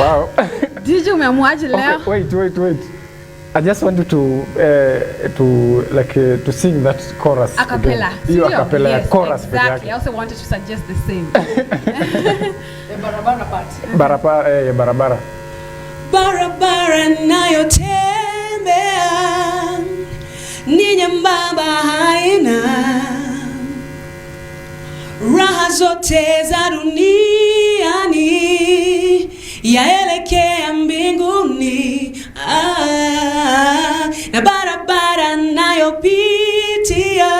Wow. DJ umeamuaje leo? Okay, wait. I just wanted to sing that chorus. A cappella. You a cappella, yes, chorus. Exactly. I also wanted to suggest the same. The barabara part. Barabara. Barabara nayotembea ni nyembamba haina raha zote za duniani yaelekea mbinguni na barabara nayopitia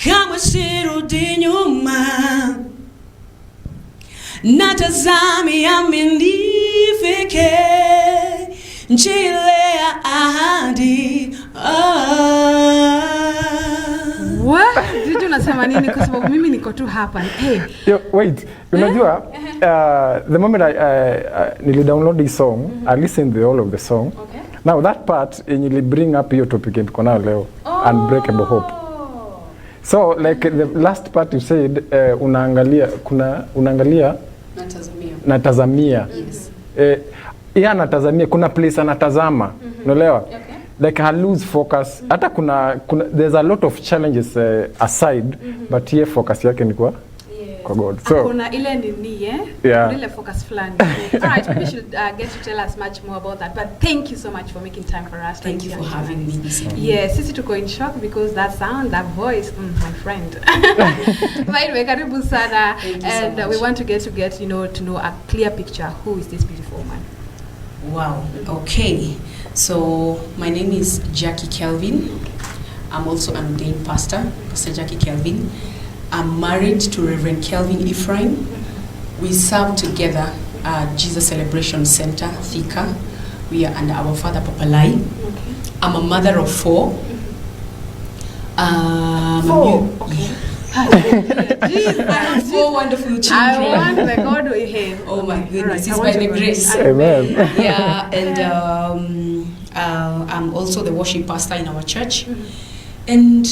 kama sirudi nyuma natazamia nifike nchi ile ya ahadi. What? Did you unasema nini kwa sababu mimi niko tu hapa. Hey. Yo, wait. Unajua the moment I download this song, I listened to all of the song. Okay. Now that part you bring up your topic tuko nayo leo, Unbreakable Hope. So like the last part you said unaangalia natazamia. Yes. Anatazamia kuna place anatazama. Unaelewa? Okay. Like I lose focus. Hata kuna there's a lot of challenges aside but here focus yake ni kwa God. So kuna ile nini ile focus fulani. All right, maybe you should get to tell us much more about that. But thank you so much for making time for us. Thank you for having me this evening. Yes, sisi tuko in shock because that sound, that voice, my friend. By the way, karibu sana. And we want to get to know a clear picture. Who is this beautiful woman? Wow. Okay. So my name is Jackie Kelvin. I'm also an ordained pastor, Pastor Jackie Kelvin. I'm married to Reverend Kelvin Ephraim. We serve together at Jesus Celebration Center, Thika. We are under our father, Papalai. Okay. I'm a mother of 4. Four? Okay. Jeez, I have 4 wonderful children. I want the God we have. Oh my goodness, Right. it's by the grace. Amen. Yeah, and I'm also the worship pastor in our church. And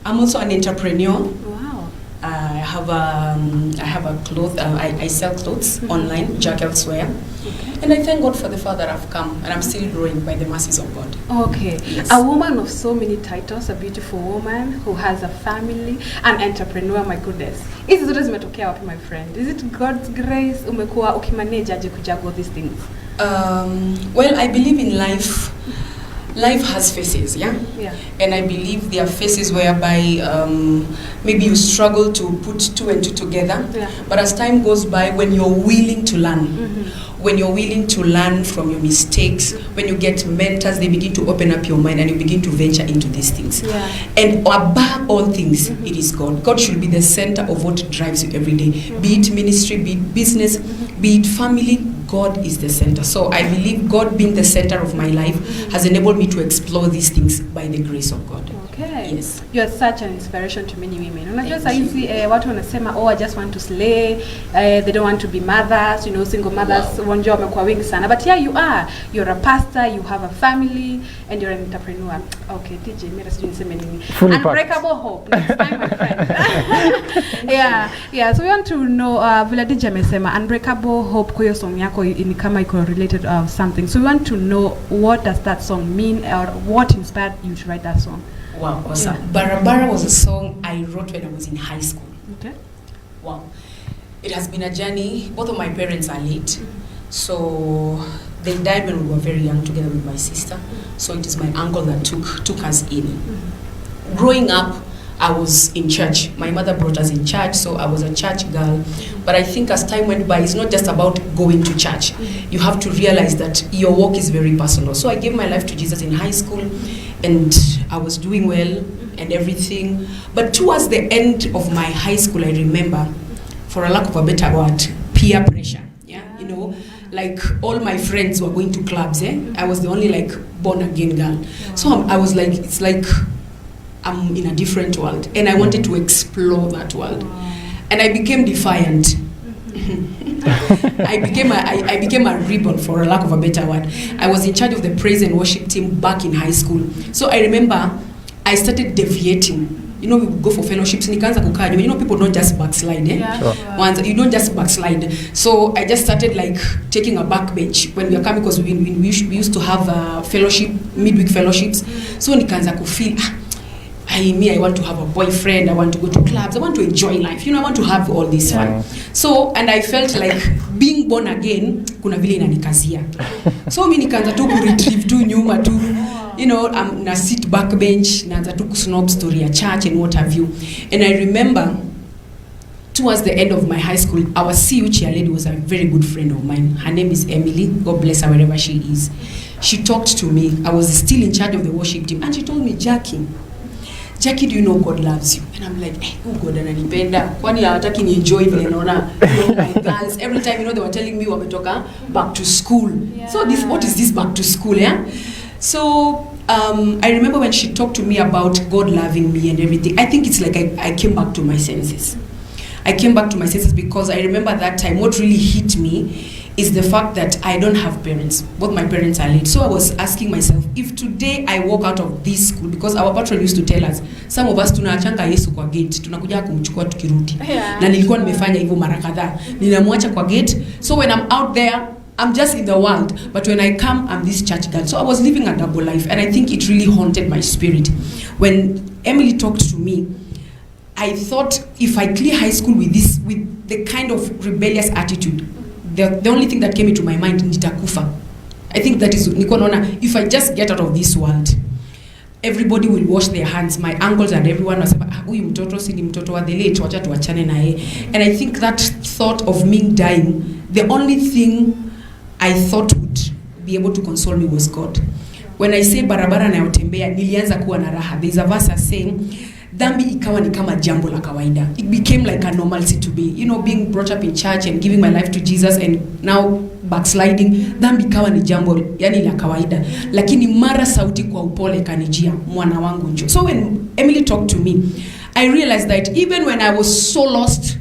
I'm also an entrepreneur. Wow. I have a cloth. I sell clothes online, Jack elsewhere. Okay. And I thank God for the far that I've come, and I'm still growing by the mercies of God. Okay. Yes. A woman of so many titles, a beautiful woman who has a family, an entrepreneur, my goodness. Hizi zote zimetokea wapi, my friend? Is it God's grace? Umekuwa ukimanage aje kujuggle these things? Well, I believe in life. Life has phases, yeah? And I believe there are phases whereby maybe you struggle to put 2 and 2 together. Yeah. But as time goes by, when you're willing to learn, when you're willing to learn from your mistakes, when you get mentors, they begin to open up your mind and you begin to venture into these things. Yeah. And above all things, it is God. God should be the center of what drives you every day. Be it ministry, be it business, be it family, God is the center. So I believe God being the center of my life has enabled me to explore these things by the grace of God. Okay. Yes. You are such an inspiration to many women. Unajua saa hizi watu wanasema I just want to slay, they don't want to be mothers, single mothers, wanjua wamekuwa wengi sana. But here you are. You're a pastor, you have a family, and you're an entrepreneur. Okay, DJ, mira sijui niseme nini. Unbreakable hope. Next time, my friend. Yeah. So we want to know, vile DJ amesema, Unbreakable Hope kwa hiyo song yako ni kama iko related something. So we want to know, what does that song mean, or what inspired you to write that song? Wow, awesome. Yeah. Barabara was a song I wrote when I was in high school. Okay. Wow. It has been a journey. Both of my parents are late. So they died when we were very young together with my sister. So it is my uncle that took us in. Growing up, I was in church. My mother brought us in church, so I was a church girl. But I think as time went by, it's not just about going to church. You have to realize that your walk is very personal. So I gave my life to Jesus in high school, and I was doing well and everything. But towards the end of my high school, I remember, for a lack of a better word, peer pressure. Yeah, like all my friends were going to clubs. I was the only born again girl. So I was like, it's like I'm in a different world, and I wanted to explore that world. And I became defiant. I became a rebel, for a lack of a better word. I was in charge of the praise and worship team back in high school. So I remember I started deviating, you know, we would go for fellowships. Nikaanza kukaa, you know, people don't just backslide, eh? Yeah. Sure. Once you don't just backslide. So I just started like taking a back bench when we are coming, because we used to have fellowship, midweek fellowships. So nikaanza kufeel, I want to have a boyfriend, I want to go to clubs, I want to enjoy life, you know, I want to have all this fun. So, and I felt like being born again, kuna vile inanikazia. So mi nikaanza tu ku-retrieve tu nyuma tu, you know, na sit back bench, naanza tu kusnob story ya church and what have you. And I remember, towards the end of my high school, our CU chairlady was a very good friend of mine. Her name is Emily, God bless her wherever she is. She talked to me, I was still in charge of the worship team, and she told me, Jackie, do you know God loves you? And I'm like, oh, God ananipenda. Kwani hawataki ni enjoy vile naona, you know, my girls. Every time, you know, they were telling me wametoka back to school. Yeah. So what is this back to school, yeah? So I remember when she talked to me about God loving me and everything, I think it's like I came back to my senses. I came back to my senses because I remember that time what really hit me is the fact that I don't have parents. Both my parents are late. So I was asking myself, if today I walk out of this school, because our patron used to tell us, some of us tunaachanga Yesu kwa gate, tunakuja kumchukua tukirudi. Na nilikuwa nimefanya hivyo mara kadhaa. Ninamwacha kwa gate. So when I'm out there, I'm just in the world, but when I come, I'm this church girl. So I was living a double life, and I think it really haunted my spirit. When Emily talked to me, I thought if I clear high school with the kind of rebellious attitude, the only thing that came into my mind, nitakufa. I think that is, if I just get out of this world, everybody will wash their hands. My uncles and everyone was like, huyu mtoto si ni mtoto wa the late, wacha tuachane na yeye. And I think that thought of me dying, the only thing I thought would be able to console me was God. When I say barabara nayotembea, nilianza kuwa na raha. There's a verse saying, dhambi ikawa ni kama jambo la kawaida. It became like a normalcy to be, you know, being brought up in church and giving my life to Jesus and now backsliding. Dhambi ikawa ni jambo yani la kawaida. Lakini mara sauti kwa upole kanijia, mwana wangu njoo. So when Emily talked to me, I realized that even when I was so lost,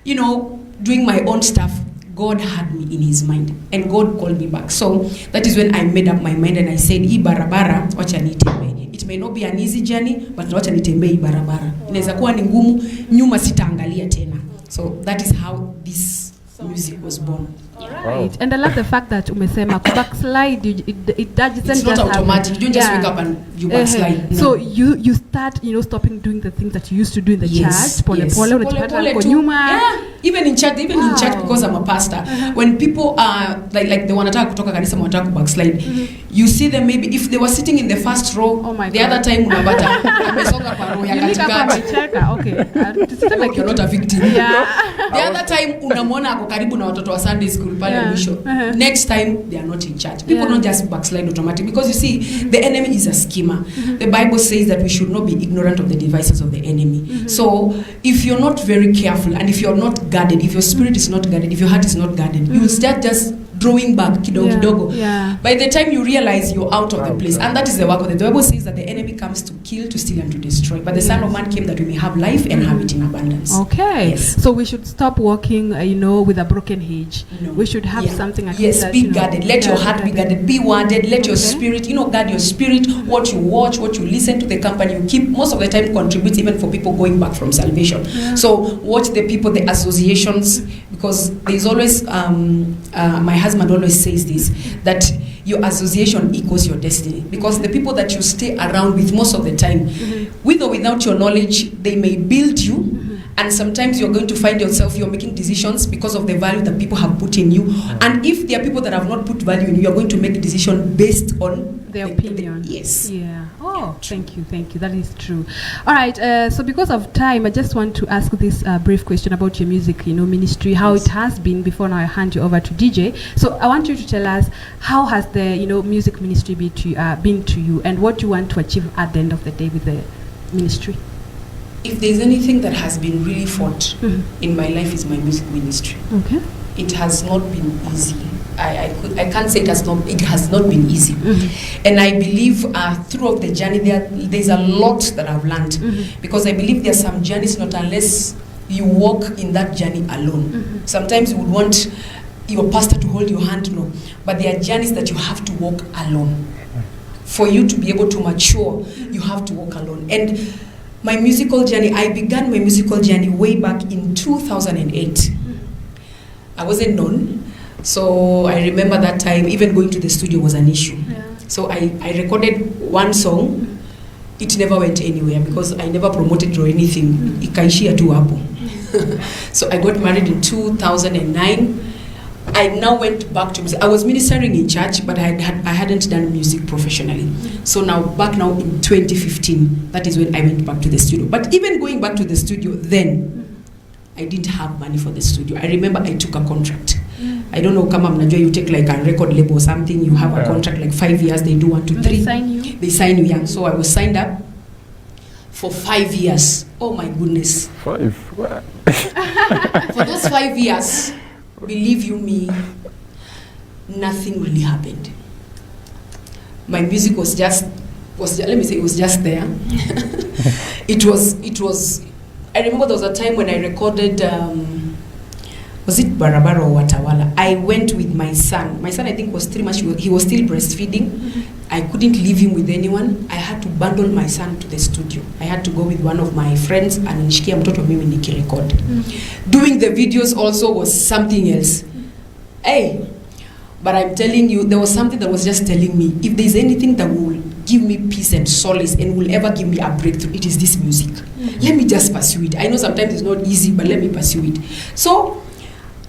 you know, doing my own stuff, God had me in his mind and God called me back. So that is when I made up my mind and I said, hii barabara wacha nitembe. It may not be an easy journey, but wacha nitembe hii barabara. Inaweza kuwa ni ngumu, nyuma sitaangalia tena. So that is how this music was born. Right. Wow. And I love the fact that umesema backslide, it doesn't it's not just automatic. You don't just wake up and you backslide. No. So you start, you know, stopping doing the things that you used to do in the church. Pole nyuma. Yeah. Even in church, because I'm a pastor. When people are like they wanataka kutoka kanisa, wanataka backslide. You see them, maybe if they were sitting in the first row, the other time unapata amesonga kwa row ya katikati. Okay. Like you're not a victim. Yeah. The other time unamwona ako karibu na watoto wa Sunday school pale mwisho. Next time they are not in church. People don't just backslide automatically, because you see the enemy is a schemer. The Bible says that we should not be ignorant of the devices of the enemy. So if you're not very careful and if you're not guarded, if your spirit is not guarded, if your heart is not guarded, you will start just drawing back kidogo. By the time you realize you're out of the place, and that is the work of the Bible says that the enemy comes to kill, to steal, and to destroy. But the Son of Man came that we may have life and have it in abundance. Okay. Yes. So we should stop walking, you know, with a broken hedge. No. We should have something like that. Be guarded. Let your heart be guarded. Be warded. Let your spirit, you know, guard your spirit. What you watch, what you listen to, the company you keep, most of the time contributes even for people going back from salvation. So watch the people, the associations, because there's always, my husband always says this, that your association equals your destiny, because the people that you stay around with most of the time, with or without your knowledge, they may build you, and sometimes you're going to find yourself, you're making decisions because of the value that people have put in you, and if there are people that have not put value in you, you're going to make a decision based on their opinion. Yes. Yeah. Oh, thank you. That is true. All right. So because of time, I just want to ask this brief question about your music, you know, ministry, how it has been before now I hand you over to DJ. So I want you to tell us, how has the, you know, music ministry been to you, and what you want to achieve at the end of the day with the ministry? If there's anything that has been really fought in my life, is my music ministry. Okay. It has not been easy. I can't say it has not been easy. And I believe throughout the journey there's a lot that I've learned, because I believe there are some journeys not unless you walk in that journey alone. Sometimes you would want your pastor to hold your hand, no, but there are journeys that you have to walk alone. For you to be able to mature, you have to walk alone. And My musical journey, I began my musical journey way back in 2008. I wasn't known, so I remember that time even going to the studio was an issue. Yeah. So I recorded one song. It never went anywhere because I never promoted or anything. Ikaishia tu hapo. So I got married in 2009. I now went back to music. I was ministering in church, but I hadn't done music professionally. So now back now in 2015, that is when I went back to the studio. But even going back to the studio then, I didn't have money for the studio. I remember I took a contract. I don't know, kama mnajua, you take like a record label or something, you have a contract like 5 years, they do 1 to 3. They sign you? They sign you, yeah. So I was signed up for 5 years. Oh my goodness. 5? For those 5 years, believe you me, nothing really happened. My music was just let me say it was just there. It was I remember there was a time when I recorded was it Barabara or Watawala? I went with my son. My son, I think, was 3 months. He was still breastfeeding. I couldn't leave him with anyone. I had to bundle my son to the studio. I had to go with one of my friends and nishikia mtoto mimi nikirecord. Doing the videos also was something else. Hey, but I'm telling you, there was something that was just telling me, if there's anything that will give me peace and solace and will ever give me a breakthrough, it is this music. Let me just pursue it. I know sometimes it's not easy, but let me pursue it. So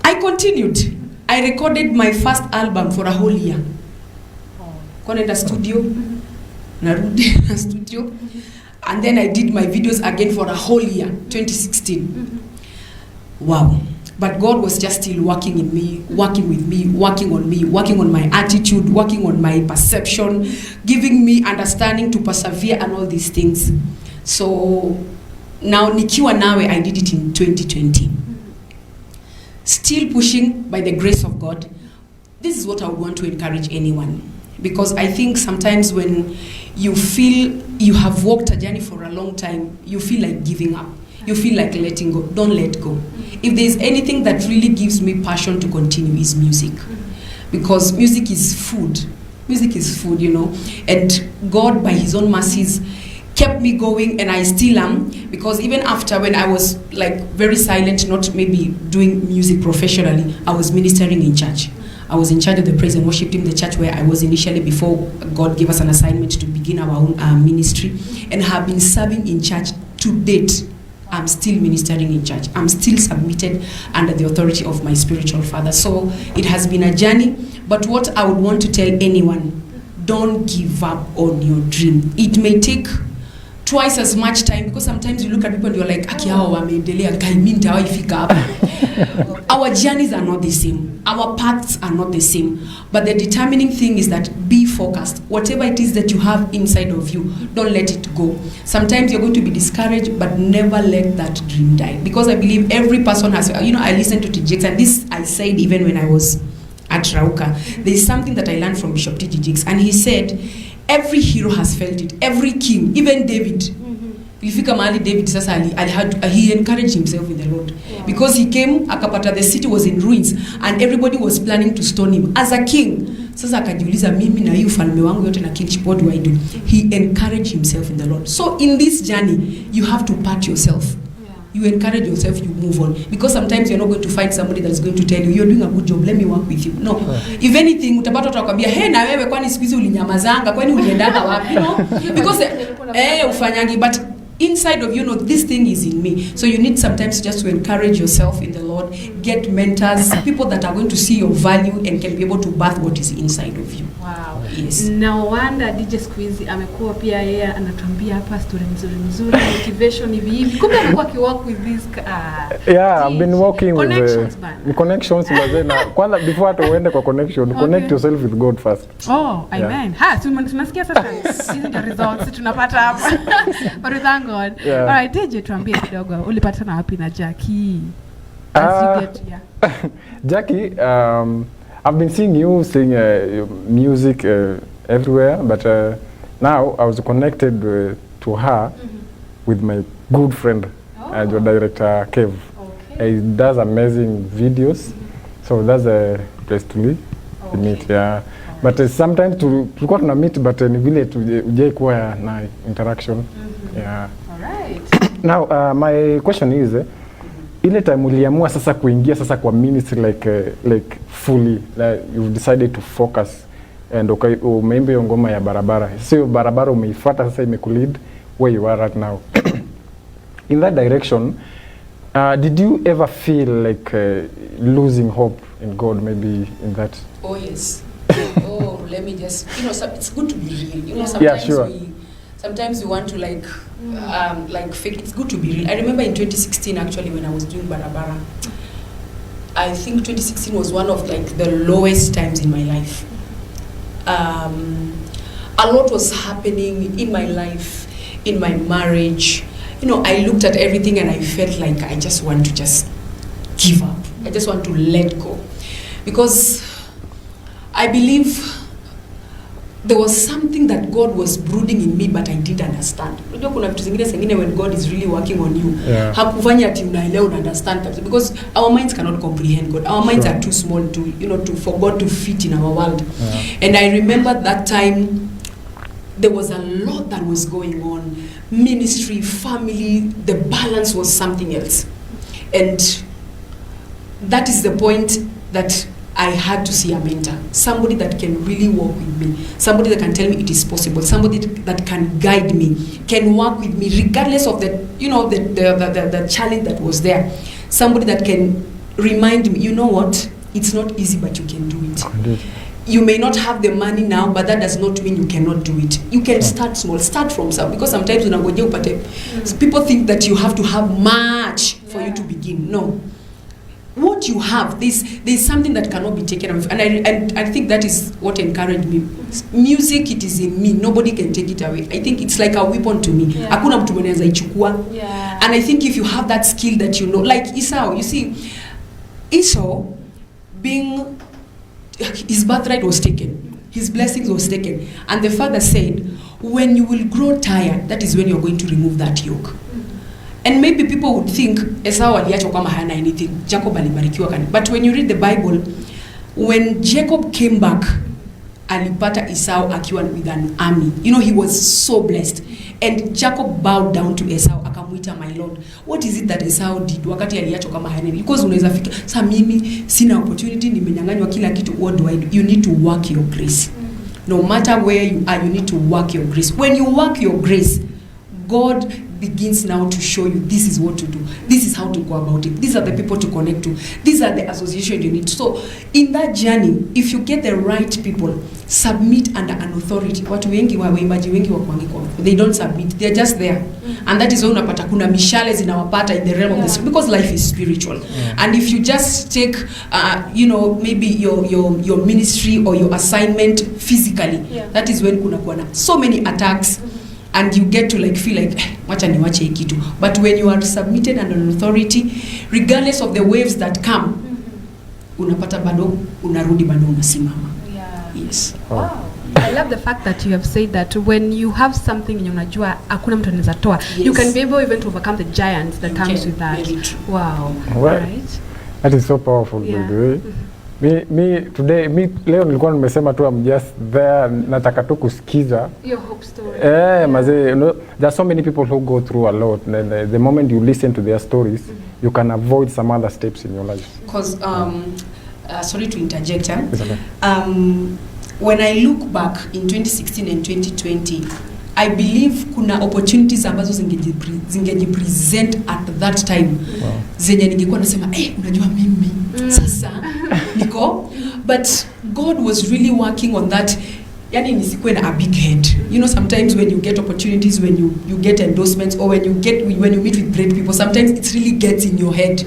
I continued. I recorded my first album for a whole year. Konenda studio, narudi na studio, and then I did my videos again for a whole year, 2016. Wow. But God was just still working in me, working with me, working on me, working on my attitude, working on my perception, giving me understanding to persevere and all these things. So now nikiwa nawe, I did it in 2020. Still pushing by the grace of God. This is what I would want to encourage anyone. Because I think sometimes when you feel you have walked a journey for a long time, you feel like giving up. You feel like letting go. Don't let go. If there's anything that really gives me passion to continue, is music. Because music is food. Music is food, you know. And God, by His own mercies, kept me going, and I still am. Because even after, when I was like very silent, not maybe doing music professionally, I was ministering in church. I was in charge of the praise and worship team, the church where I was initially before God gave us an assignment to begin our own ministry, and have been serving in church to date. I'm still ministering in church. I'm still submitted under the authority of my spiritual father. So it has been a journey, but what I would want to tell anyone, don't give up on your dream. It may take twice as much time, because sometimes you look at people and you're like, aki hao wameendelea, kai mimi nitawaifika hapa. Our journeys are not the same. Our paths are not the same. But the determining thing is that be focused. Whatever it is that you have inside of you, don't let it go. Sometimes you're going to be discouraged, but never let that dream die. Because I believe every person has, you know, I listened to TJX, and this I said even when I was at Rauka. There's something that I learned from Bishop TJX, and he said, every hero has felt it. Every king, even David. Ilifika mahali David sasa he encouraged himself in the Lord. Yeah. Because he came, akapata the city was in ruins, and everybody was planning to stone him. As a king, sasa akajiuliza, mimi na hii ufalme wangu yote na kingship, what do I do? He encouraged himself in the Lord. So in this journey, you have to pat yourself. You encourage yourself, you move on. Because sometimes you're not going to find somebody that's going to tell you, you're doing a good job, let me work with you. No. If anything, utapata utakwambia, hey, na wewe kwani siku hizi ulinyamazanga, kwani uliendanga wapi? No. Because ufanyangi, but inside of you know this thing is in me. So you need sometimes just to encourage yourself in the Lord, get mentors, people that are going to see your value and can be able to birth what is inside of you. Wow. Yes. No wonder DJ Squeezy amekuwa pia yeye anatuambia hapa story nzuri motivation hivi. Kumbe amekuwa akiwork with this yeah, I've been working connections with connections na kwanza before hata uende kwa connection, connect yourself with God first. Oh, amen. Ha, tunasikia sasa hizi ndio results tunapata hapa. But we thank God. Yeah. All right, DJ tuambie kidogo ulipatana wapi na Jackie? Jackie, I've been seeing you sing music everywhere, but now I was connected to her with my good friend, your director, Kev. Okay. He does amazing videos, so that's a place to meet. Yeah. But sometimes tulikuwa tuna meet, but ni vile tujai kuwa na interaction. Yeah. All right. Now, my question is, ile time uliamua sasa kuingia sasa kwa ministry like fully, like you've decided to focus and umeimba hiyo ngoma ya barabara. Sio barabara umeifuata sasa imekulead where you are right now. In that direction, did you ever feel like losing hope in God maybe in that? Oh yes. Oh, let me just, it's good to be real. Sometimes yeah, sure. Sometimes we want to like fake. It's good to be real. I remember in 2016 actually when I was doing Barabara. I think 2016 was one of like the lowest times in my life. A lot was happening in my life, in my marriage. I looked at everything and I felt like I just want to just give up. I just want to let go. Because I believe there was something that God was brooding in me, but I didn't understand. Kuna vitu zingine when God is really working on you, hakufanya ati unaelewa una understand, because our minds cannot comprehend God. Our minds are too small for God to fit in our world. And I remember that time there was a lot that was going on. Ministry, family, the balance was something else. And that is the point that I had to see a mentor, somebody that can really walk with me, somebody that can tell me it is possible, somebody that can guide me, can work with me regardless of the challenge that was there, somebody that can remind me, what, it's not easy but you can do it. Indeed. You may not have the money now, but that does not mean you cannot do it. You can start small, start from some, because sometimes people think that you have to have much for you to begin. No. What you have, there's something that cannot be taken away, and I think that is what encouraged me. Music, it is in me. Nobody can take it away. I think it's like a weapon to me. Hakuna mtu mwenye ichukua. And I think if you have that skill that like Esau, you see, Esau his birthright was taken, his blessings was taken, and the father said, when you will grow tired, that is when you're going to remove that yoke. And maybe people would think Esau aliachwa kama hana anything, Jacob alibarikiwa kani. But when you read the Bible, when Jacob came back, alipata Esau akiwa with an army. He was so blessed. And Jacob bowed down to Esau, akamuita my lord. What is it that Esau did wakati aliachwa kama hana? Because unaweza fika, sasa mimi sina opportunity, nimenyang'anywa kila kitu, what do I do? You need to work your grace. No matter where you are, you need to work your grace. When you work your grace, God begins now to show you this is what to do, this is how to go about it, these are the people to connect to, these are the association you need. So in that journey, if you get the right people, submit under an authority. Watu wengi waimbaji wengi wakuangikwa, they don't submit, they're just there. And that is why unapata kuna mishale zinawapata in the realm of this, because life is spiritual. And if you just take maybe your ministry or your assignment physically, that is when kuna kuana so many attacks. And you get to feel like wacha niwache hiki tu. But when you are submitted under an authority, regardless of the waves that come, unapata bado unarudi bado unasimama. Yes. Wow. I love the fact that you have said that when you have something unajua hakuna mtu anaweza toa, you can be able even to overcome the giants that comes with that. Wow. Right. That is so powerful, by the way. Today, leo nilikuwa nimesema tu I'm just there, nataka tu kusikiza your hope story. Maze, there are so many people who go through a lot, and the moment you listen to their stories, you can avoid some other steps in your life. Because sorry to interject, when I look back in 2016 and 2020, I believe kuna opportunities ambazo zingejipresent at that time. Zenye ningekuwa nasema unajua mimi sasa niko, but God was really working on that. Yani nisikuwe na a big head. Sometimes when you get opportunities, when you get endorsements, or when you meet with great people, sometimes it really gets in your head.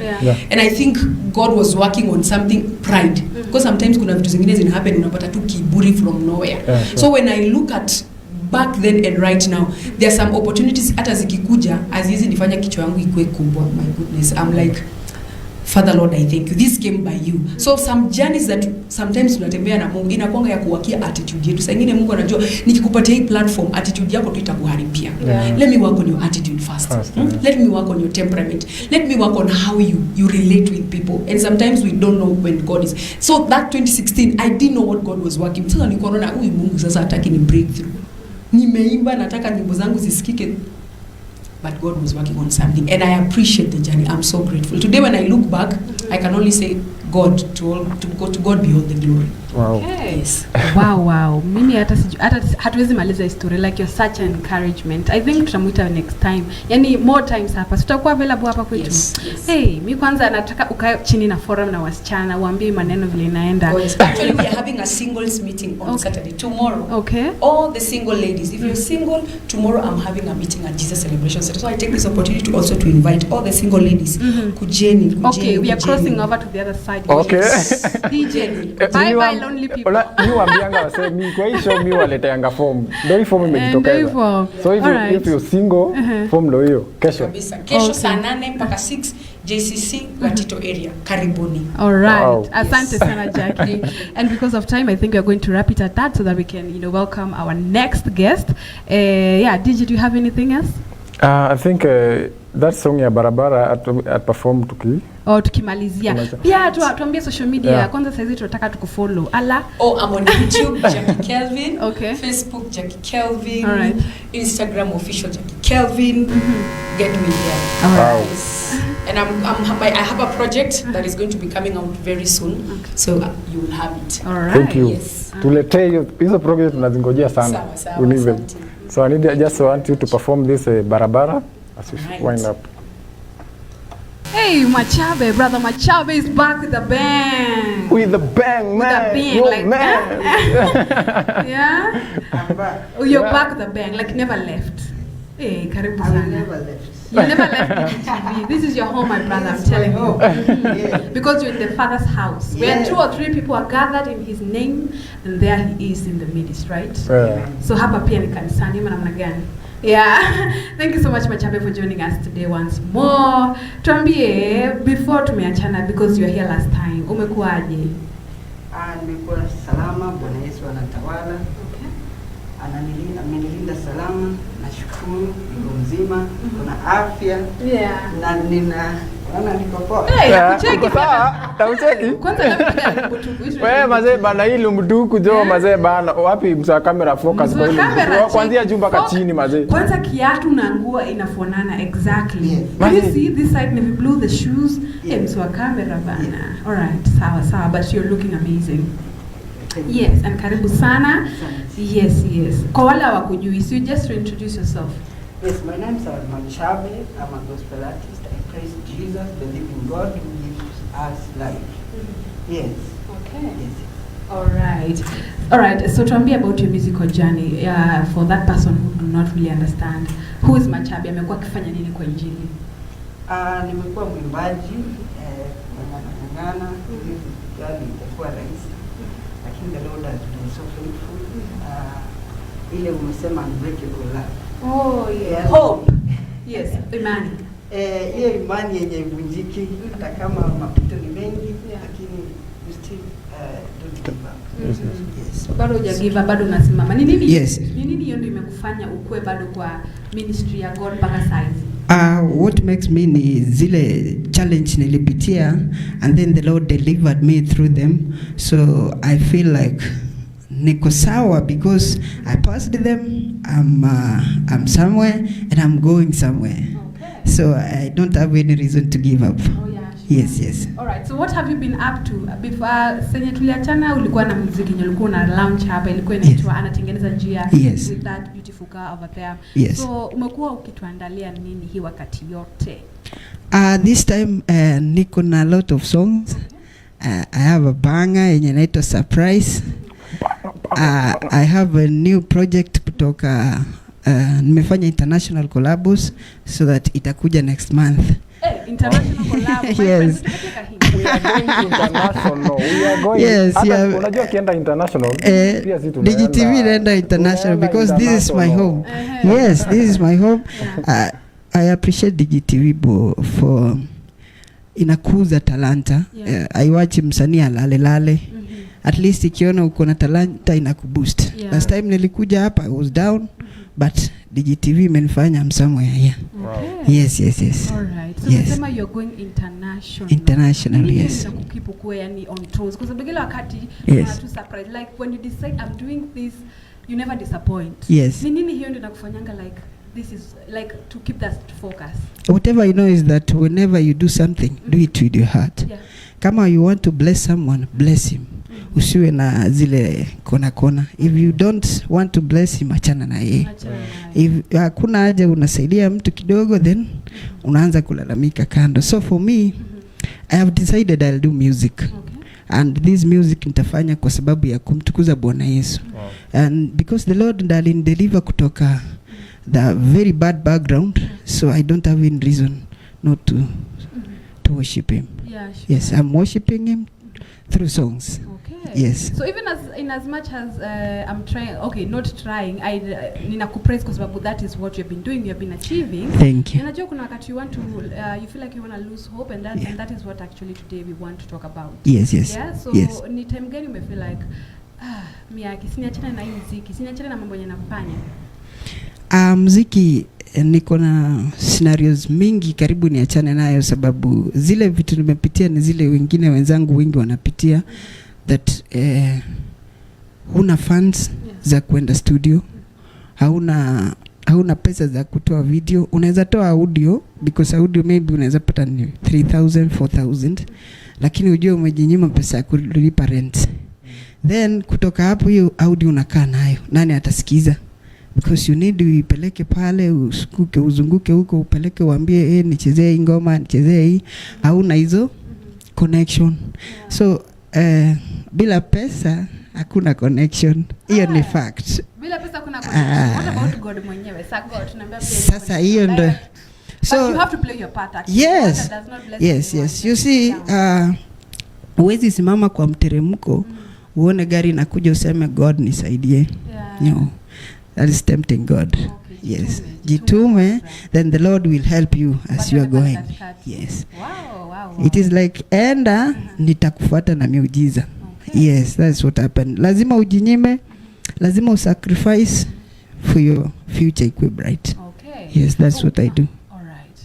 And I think God was working on something, pride. Because sometimes kuna vitu zingine zina happen, unapata tu kiburi from nowhere. So when I look at back then and right now, there are some opportunities hata zikikuja azizi nifanya kichwa yangu ikue kubwa. My goodness, I'm like, Father Lord, I thank you, this came by you. So some journeys that sometimes tunatembea na Mungu inakuanga ya kuwakia attitude yetu. Saa nyingine Mungu anajua nikikupatia hii platform, attitude yako tu itakuharibia. Let me work on your attitude first. Let me work on your temperament. Let me work on how you relate with people. And sometimes we don't know when God is. So that 2016, I didn't know what God was working. Sasa nilikuwa naona Mungu sasa hataki ni breakthrough. Nimeimba, nataka nyimbo zangu zisikike. but God was working on something, and I appreciate the journey. I'm so grateful. Today, when I look back, I can only say God to God be all the glory. Wow. Okay. Yes. Wow. Mimi hata hatuwezi maliza story, like you're such an encouragement. I think tutamuita next time. Yani more times hapa. Tutakuwa available hapa kwetu. Yes. Hey, mimi kwanza nataka ukae chini na forum na wasichana, uambie maneno vile inaenda. Actually, we are having a singles meeting on Saturday tomorrow. Okay. All the single ladies, if you're single, tomorrow I'm having a meeting at Jesus Celebration Center. So I take this opportunity to also to invite all the single ladies. Kujeni. Okay, we are crossing over to the other side. Okay. DJ. Bye lonely people. Ni waambianga wase mi kwa hiyo show mi waleteanga form. Ndio hii form imejitokeza. So if you're single, form ndio hiyo. Kesho. Kesho saa 8 mpaka 6 JCC Latito area. Karibuni. All right. Wow. Asante sana Jackie. And because of time, I think we are going to wrap it at that so that we can, welcome our next guest. DJ, do you have anything else? I think that song ya Barabara at perform tukimalizia. Pia tuambie social media. Kwanza saizi tunataka tukufollow. I'm on YouTube Jackie Kelvin. Okay. Facebook Jackie Kelvin. All right. Instagram official Jackie Kelvin. Get me there. All right. Yes. And I have a project that is going to be coming out very soon. Okay. So you will have it. All right. Thank you. Yes. Tuletee hizo project tunazingojea sana. Sawa. So I just want you to perform this Barabara as we wind up. Hey, Machabe, brother Machabe is back with the bang. With the bang, man. With the bang, like man. Yeah? I'm back. Oh, you're back with the bang, like never left. Hey, karibu sana. I never left. You never left DGTV. This is your home, my brother, I'm telling you. Because you're in the Father's house. Where 2 or 3 people are gathered in his name, and there he is in the midst, right? So hapa pia ni kanisani, namna gani? Yeah. Thank you so much Machabe for joining us today once more. Tuambie before tumeachana, because you were here last time. Umekuaje? Nimekuwa salama, Bwana Yesu anatawala. Okay. Amenilinda salama, nashukuru, niko mzima, kuna afya. Yeah. Na niko poa. Kucheki sawa, taucheki. Kwanza napiga lumbutuku. Wewe mazee bana hii lumbutuku jo mazee bana wapi msa camera focus kwa ile. Kuanzia juu mpaka chini mazee. Kwanza kiatu na nguo inafanana exactly. Yes. You see this side navy blue, the shoes, mswa camera bana. All right, sawa, but you're looking amazing. Yes, and karibu sana. Yes. Kwa wale hawakujui, so you just introduce yourself. Yes, my name is Machabe. I'm a gospel artist. I praise Jesus, the living God who gives us life. Yes. Okay. Yes. All right. So tuambie about your musical journey. For that person who do not really understand, who is Machabe? Amekuwa akifanya nini kwa injili? Nimekuwa mwimbaji, ngana yani itakuwa rahisi. Lakini the Lord has been so faithful. Ile umesema unbreakable love. Oh yeah. Yes. Hope. Yes, imani. Hiyo imani yenye ivunjiki hata kama mapito ni mengi, lakini you still don't give up. Yes. Bado hujagiva, bado unasimama. Ni nini? Yes. Ni nini hiyo ndio imekufanya ukue bado kwa ministry ya God mpaka saizi? What makes me ni zile challenge nilipitia, and then the Lord delivered me through them, so I feel like niko sawa because I passed them. I'm somewhere and I'm going somewhere. Okay. So I don't have any reason to give up. Oh yeah. Sure. Yes. All right. So what have you been up to before senye tuliachana? Ulikuwa na muziki ulikuwa na launch hapa, ilikuwa inaitwa anatengeneza njia with that beautiful girl over there. Yes. So umekuwa ukituandalia nini hii wakati yote? This time niko na a lot of songs. I have a banger yenye inaitwa Surprise. I have a new project kutoka nimefanya international collabs so that itakuja next month. International collab. Yes. We are going to international. We are going. Yes, unajua kienda international. Pia sisi tunaenda. DGTV inaenda international because this is my home. Yes, this is my home. I appreciate DGTV for inakuza talanta. Aiwachi msanii alale. At least ikiona uko na talanta inakuboost. Last time nilikuja hapa I was down, but DGTV imenifanya I'm somewhere here. Wow. Yes. All right. So unasema you're going international. International, yes. Kukipu kwa yani on toes. Kwa sababu kila wakati tu surprise, like when you decide I'm doing this, you never disappoint. Yes. Ni nini hiyo ndio nakufanyanga like this is like to keep that focus? Whatever you know is that whenever you do something, do it with your heart. Yeah. Kama you want to bless someone, bless him. Usiwe na zile kona. If you don't want to bless him, achana na yeye. If hakuna haja unasaidia mtu kidogo, then unaanza kulalamika kando. So for me, I have decided I'll do music. Okay. And this music nitafanya kwa sababu ya kumtukuza Bwana Yesu. And because the Lord alinideliver kutoka the very bad background, so I don't have any reason not to worship him. Yeah, sure. Yes, I'm worshiping him through songs. Okay. Yes. So even as much as I'm trying, okay, not trying, nina kupraise kwa sababu that is what you've been doing, you've been achieving. Thank you. Ninajua kuna wakati you want to, you feel like you want to lose hope, and that is what actually today we want to talk about. Yes. Yeah. So yes. ni time gani ume feel like miaki siniachana na hii muziki, siniachana na mambo yanafanya? Muziki niko na scenarios mingi karibu niachane nayo, sababu zile vitu nimepitia ni zile wengine wenzangu wengi wanapitia, that huna funds za kwenda studio, hauna pesa za kutoa video. Unaweza toa audio, because audio maybe unaweza pata ni 3,000 4,000, lakini ujue umejinyima pesa ya kulipa rent. Then kutoka hapo hiyo audio unakaa nayo, nani atasikiza? Because you need uipeleke pale, uzunguke huko, upeleke uambie nichezee ngoma, nichezee hii. Hauna hizo connection. So bila pesa hakuna connection. Hiyo ni fact. Bila pesa kuna connection. What about God mwenyewe? God tunaambia pia. Sasa hiyo ndo. So you have to play your part actually. Yes. You see, huwezi simama kwa mteremko uone gari inakuja useme God nisaidie. No. That is tempting God. Okay, yes. Jitume, then the Lord will help you as you are going. Yes. Wow. It is like enda nitakufuata na miujiza. Okay. Yes, that's what happened. Lazima ujinyime, lazima usacrifice for your future equip bright. Okay. Yes, that's what I do.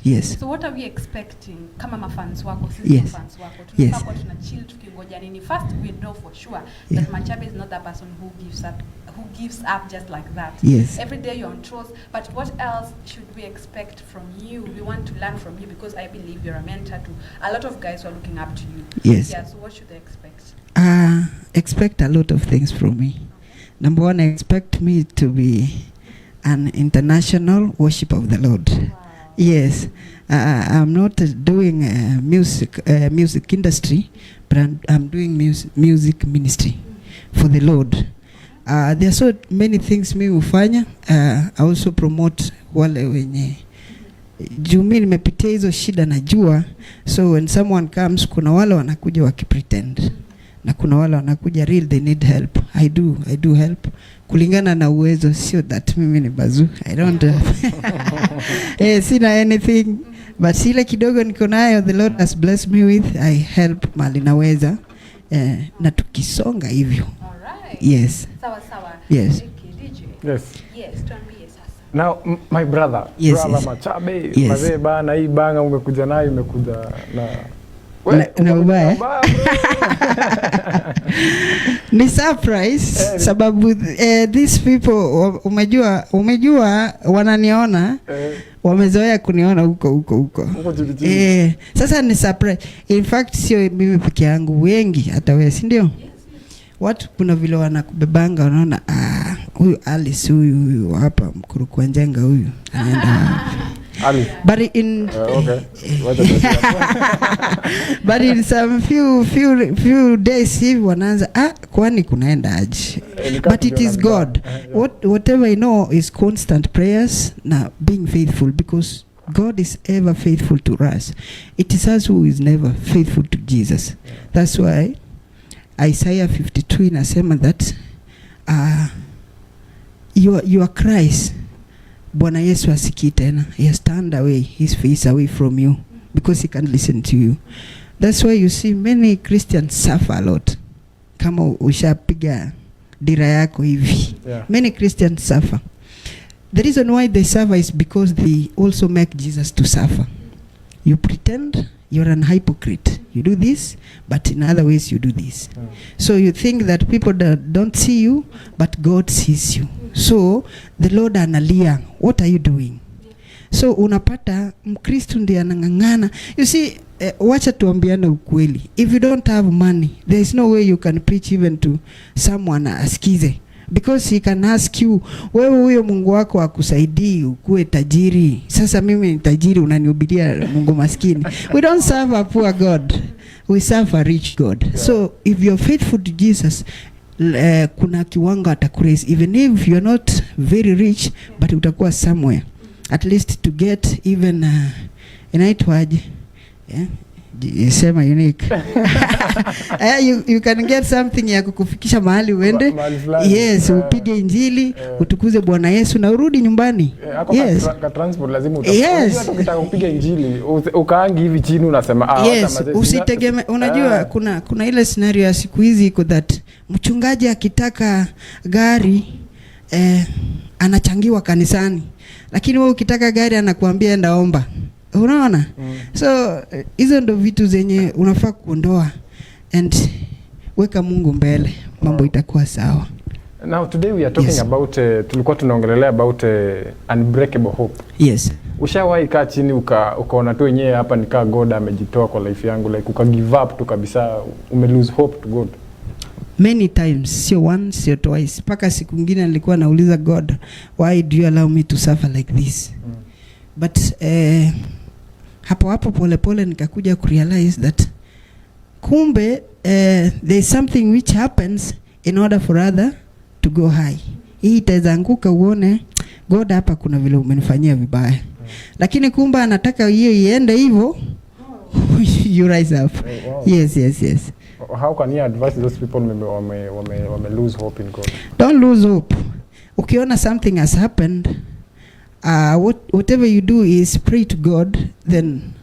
Yes. So what are we expecting kama mafans wako, sisi mafans wako? Tunapaswa tunachill tukingoja nini? First we know for sure that Machabe is not the person who gives up just like that. Yes. Every day you're on tours, but what else should we expect from you? We want to learn from you because I believe you're a mentor to a lot of guys who are looking up to you. Yes. Yeah, so what should they expect? Expect a lot of things from me. Okay. Number one, expect me to be an international worshiper of the Lord. Wow. Yes, I'm not doing music industry, but I'm doing music ministry for the Lord. There are so many things me ufanya. I also promote wale wenye juu mimi nimepitia hizo shida najua, so when someone comes, kuna wale wanakuja wakipretend na kuna wale wanakuja real, they need help. I do help kulingana na uwezo, sio that mimi ni bazu. I don't sina anything, but ile kidogo niko nayo the Lord has blessed me with, I help mali naweza, na tukisonga hivyo. Alright. Yes. Sawa. Yes. Okay, DJ. Yes. Yes, tuambie sasa. Now my brother, yes. Machabe, yes. Mazee bana, hii banga umekuja nayo, imekuja na ubaya. Ni surprise sababu these people umejua wananiona, wamezoea kuniona huko. Sasa ni surprise. In fact sio mimi peke yangu, wengi hata wewe, si ndio? Watu kuna vile wanakubebanga, wanaona huyu Alice huyu hapa mkuru kwa njenga huyu anaenda but in but in some few days hivi wanaanza kwani kunaenda aje, but it is God. Whatever I know is constant prayers na being faithful, because God is ever faithful to us. It is us who is never faithful to Jesus. That's why Isaiah 52 inasema that your cries Bwana Yesu asikii tena. He has turned away his face away from you because he can't listen to you. That's why you see many Christians suffer a lot. Kama ushapiga dira yako hivi. Many Christians suffer. The reason why they suffer is because they also make Jesus to suffer. You pretend you're an hypocrite. You do this, but in other ways you do this. So you think that people don't see you, but God sees you. So the Lord analia, what are you doing? So unapata Mkristo ndiye anang'ang'ana. You see, wacha tuambiana ukweli. If you don't have money, there is no way you can preach even to someone asikize. Because he can ask you, wewe huyo Mungu wako akusaidii ukue tajiri. Sasa mimi ni tajiri unanihubiria Mungu maskini. We don't serve a poor God. We serve a rich God. Yeah. So if you're faithful to Jesus, kuna kiwango atakuraise. Even if you're not very rich, but utakuwa somewhere. At least to get even inaitwaje? Yeah. Sema unique. You can get something ya kukufikisha mahali uende. Yes, upige injili, utukuze Bwana Yesu na urudi nyumbani. Yes. Kwa transport lazima unajua ukitaka kupiga injili ukaangi hivi chini unasema yes, usitegemee. Unajua kuna ile scenario ya siku hizi iko that mchungaji akitaka gari anachangiwa kanisani. Lakini wewe ukitaka gari anakuambia enda omba. Unaona? So hizo ndo vitu zenye unafaa kuondoa and weka Mungu mbele, mambo itakuwa sawa. Now today we are talking about tulikuwa tunaongelelea about unbreakable hope. Yes. Ushawahi kaa chini ukaona tu wenyewe hapa nikaa God amejitoa kwa life yangu, like uka give up tu kabisa, lose hope to God? Many times, sio once, sio twice. Paka siku nyingine nilikuwa nauliza God, why do you allow me to suffer like this? But hapo pole nikakuja kurealize that kumbe there is something which happens in order for other to go high. Hii itazanguka uone God hapa kuna vile umenifanyia vibaya. Lakini kumbe anataka hiyo iende hivyo. You rise up. Wow. Yes. How can you advise those people wame lose hope in God? Don't lose hope. Ukiona something has happened, whatever you do is pray to God, then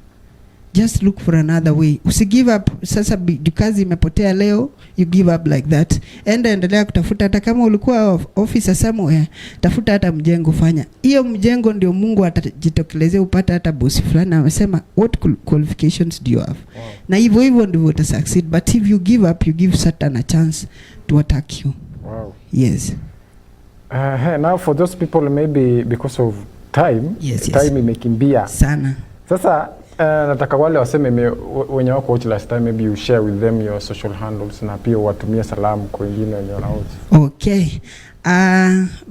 just look for another way. Usi give up. Sasa kazi imepotea leo, you give up like that. Endelea kutafuta, hata kama ulikuwa officer somewhere, tafuta hata mjengo fanya. Hiyo mjengo ndio Mungu atajitokelezea upata hata boss fulani amesema what qualifications do you have? Wow. Na hivyo ndivyo uta succeed. But if you give up, you give Satan a chance to attack you. Wow. Yes. Now for those people maybe because of time, time imekimbia sana. Sasa nataka wale waseme wenye wako watch last time, maybe you share with them your social handles na pia watumie salamu kwa wengine wenye wanaoji. Okay.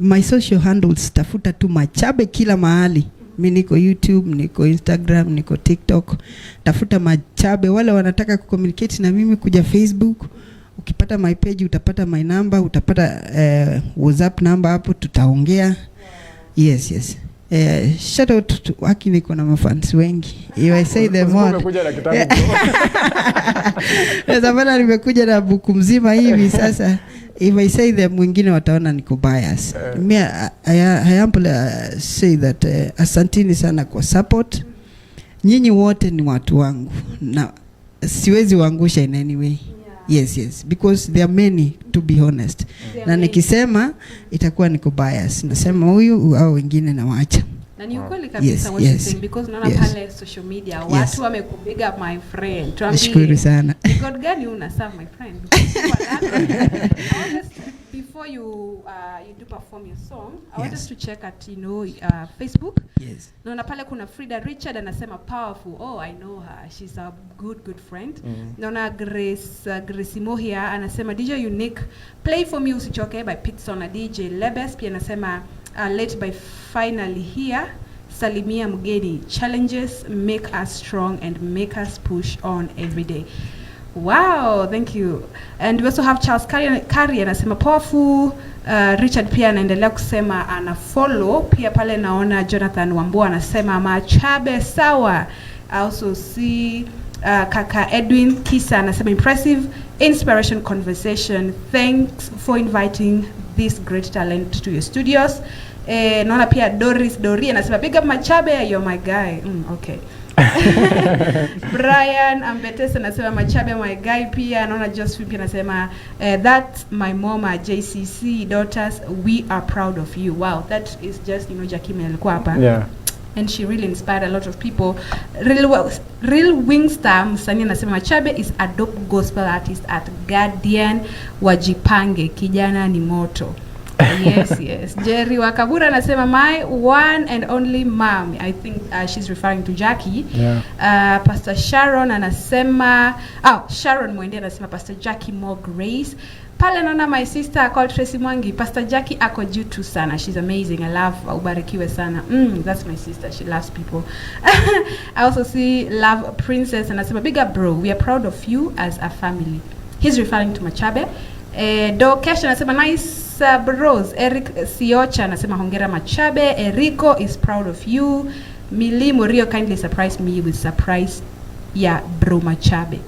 My social handles tafuta tu Machabe kila mahali. Mimi niko YouTube, niko Instagram, niko TikTok. Tafuta Machabe. Wale wanataka kucommunicate na mimi kuja Facebook. Ukipata my page utapata my number, utapata WhatsApp number hapo tutaongea. Yes. Shout out to Waki, niko na mafans wengi. If I say them all. Zamani nimekuja na buku mzima hivi sasa. If I say them wengine wataona niko bias. I humbly say that asanteni sana kwa support. Nyinyi wote ni watu wangu na siwezi waangusha in any way. Yes, because there are many, to be honest. Na nikisema itakuwa niko bias. Nasema huyu au wengine na waacha. Na ni ukweli kabisa what you saying, because naona pale social media watu wamekubig up my friend. Nashukuru sana. God gani una serve my friend? Before you do perform your song, I want us to check at Facebook. Yes. Naona pale kuna Frida Richard anasema powerful. Oh, I know her. She's a good friend. Naona Grace Mohia anasema DJ Unique, play for me usichoke by Pitson na DJ Lebes. Pia anasema late by finally here. Salimia mgeni, challenges make us strong and make us push on every day. Wow, thank you. And we also have Charles Kari anasema powerful. Richard pia anaendelea kusema ana follow. Pia pale naona Jonathan Wambua anasema Machabe sawa. Also see kaka Edwin Kisa anasema impressive inspiration conversation. Thanks for inviting this great talent to your studios. Naona pia Doris Dori anasema big up Machabe, you're my guy. Okay. Brian Ambetesa anasema Machabe my guy. Pia naona Josephine pia anasema that's my mama JCC daughters, we are proud of you. Wow, that is just Jackie alikuwa hapa. Yeah. And she really inspired a lot of people. Real Wingstar msanii anasema Machabe is a dope gospel artist at Guardian, wajipange kijana ni moto. Yes. Jerry Wakabura anasema my one and only mom. I think she's referring to Jackie. Yeah. Pastor Sharon anasema, Sharon Mwende anasema Pastor Jackie more grace. Pale naona my sister called Tracy Mwangi, Pastor Jackie ako juu tu sana. She's amazing. I love, ubarikiwe sana. That's my sister. She loves people. I also see Love Princess anasema big up bro. We are proud of you as a family. He's referring to Machabe. Do Kesha anasema nice bros. Eric Siocha anasema hongera Machabe. Erico is proud of you. Mili Morio kindly surprised me with surprise ya bro Machabe.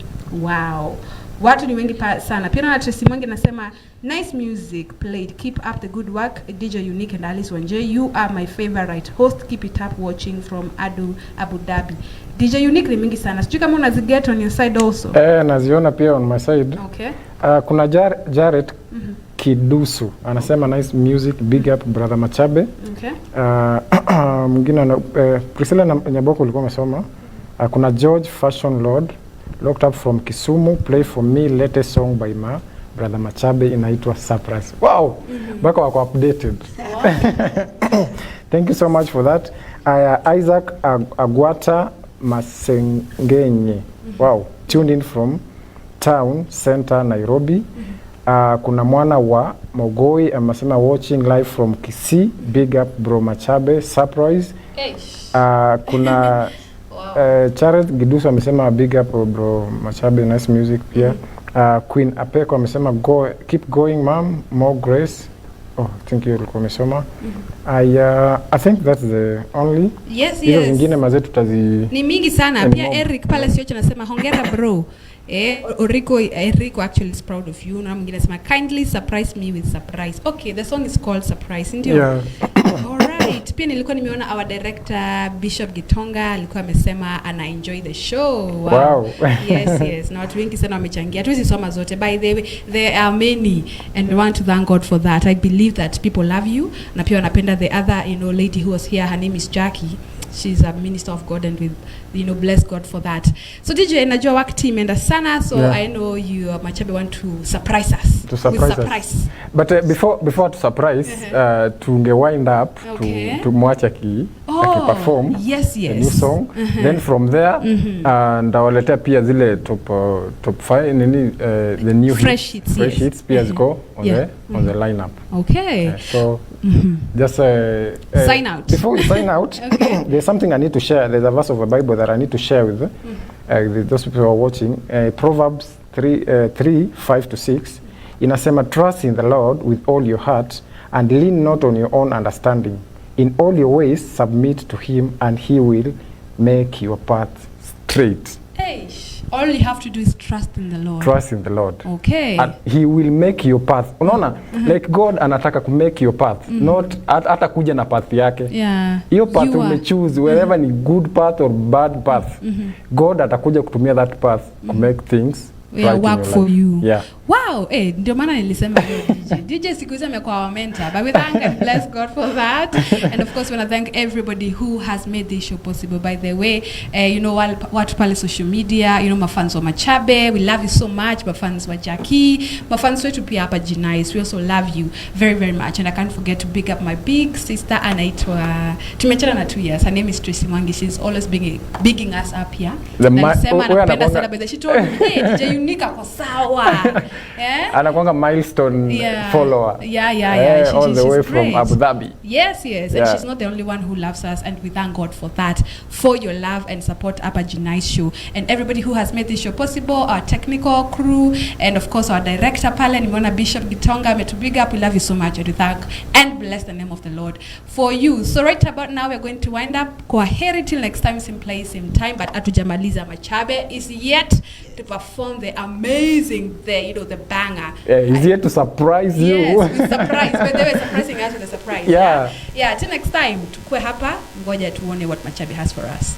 Wow. Watu ni wengi sana. Pia na Tracy Mwangi anasema nice music played. Keep up the good work. DJ Unique and Alice Wanje. You are my favorite host. Keep it up watching from Abu Dhabi. DJ Unique ni mingi sana. Sijui kama unaziget on your side also. Naziona pia on my side. Okay. Kuna Jared Kidusu anasema nice music, big up brother Machabe. Okay. Mwingine Priscilla Nyaboko ulikuwa umesoma. Kuna George Fashion Lord locked up from Kisumu, play for me latest song by brother Machabe inaitwa Surprise. Wow. Bako wako updated. Thank you so much for that. Isaac Agwata Masengenye. Wow. Tuned in from town center Nairobi. Kuna mwana wa Mogoi amesema watching live from Kisii, big up bro Machabe, surprise. Kuna Charles Giduso amesema big up bro Machabe, nice music pia. Queen Apeko amesema keep going mom, more grace. Oh, thank you ulikuwa umesoma. I think that's the only. Yes. Hizo zingine mazetu ni mingi sana. Pia Eric pale Siocha anasema hongera bro. Erico actually is proud of you. Na mwingine anasema kindly surprise me with surprise. Okay, the song is called Surprise, ndio? Yeah. Alright. Pia nilikuwa nimeona our director Bishop Gitonga alikuwa amesema ana enjoy the show. Wow. Yes. Na watu wengi sana wamechangia. Tuwezi soma zote. By the way, there are many and we want to thank God for that. I believe that people love you. Na pia wanapenda the other, lady who was here. Her name is Jackie. She's a minister of God and we, bless God for that. So DJ, najua work team enda sana, so yeah. I know you, Machabe, want to surprise us. To surprise us. But before to surprise, tunge wind up to mwacha perform the new song. Then from there, ndawaletea pia zile top 5 the new fresh hits pia ziko on the lineup. Okay. So just sign out. Before we sign out, there's something I need to share. There's a verse of the Bible that I need to share with those people who are watching. Proverbs 3:5-6 inasema trust in the Lord with all your heart and lean not on your own understanding. In all your ways submit to him and he will make your path straight. Hey, all you have to do is trust in the Lord. Trust in the Lord. Okay. And he will make your path. Unaona, like God anataka ku make your path, not hata kuja na path yake. Yeah. Hiyo path umechoose, whether ni good path or bad path. God atakuja kutumia that path to make things right work for you. Yeah. Wow, ndio maana nilisema DJ siku hizi amekuwa our mentor. But we thank and bless God for that. And of course, we want to thank everybody who has made this show possible. By the way, watu pale social media, mafans wa Machabe, we love you so much. Mafans wa Jackie, mafans wetu pia hapa Jinais, we also love you very, very much. And I can't forget to big up my big sister, anaitwa, tumechana na 2 years. Her name is Tracy Mwangi. She's always bigging us up here. Nasema anapenda sana, but she told me, hey, DJ Unique ako sawa. Yeah? Anakuanga milestone follower. Yeah. All the way great. from Abu Dhabi. Yes. And she's not the only one who loves us, and we thank God for that, for your love and support Upper Jinai's show. And everybody who has made this show possible, our technical crew, and of course our director pale, nimeona Bishop Gitonga, me to big up, we love you so much, and we thank and bless the name of the Lord for you. So right about now, we're going to wind up. Kwaheri till next time, same place, same time, but atujamaliza. Machabe is yet to perform the amazing, the banger. He's here to surprise you. Yes, with surprise. But they were surprising us with a surprise. Yeah. Till next time, tukue hapa, ngoja tuone what Machabe has for us.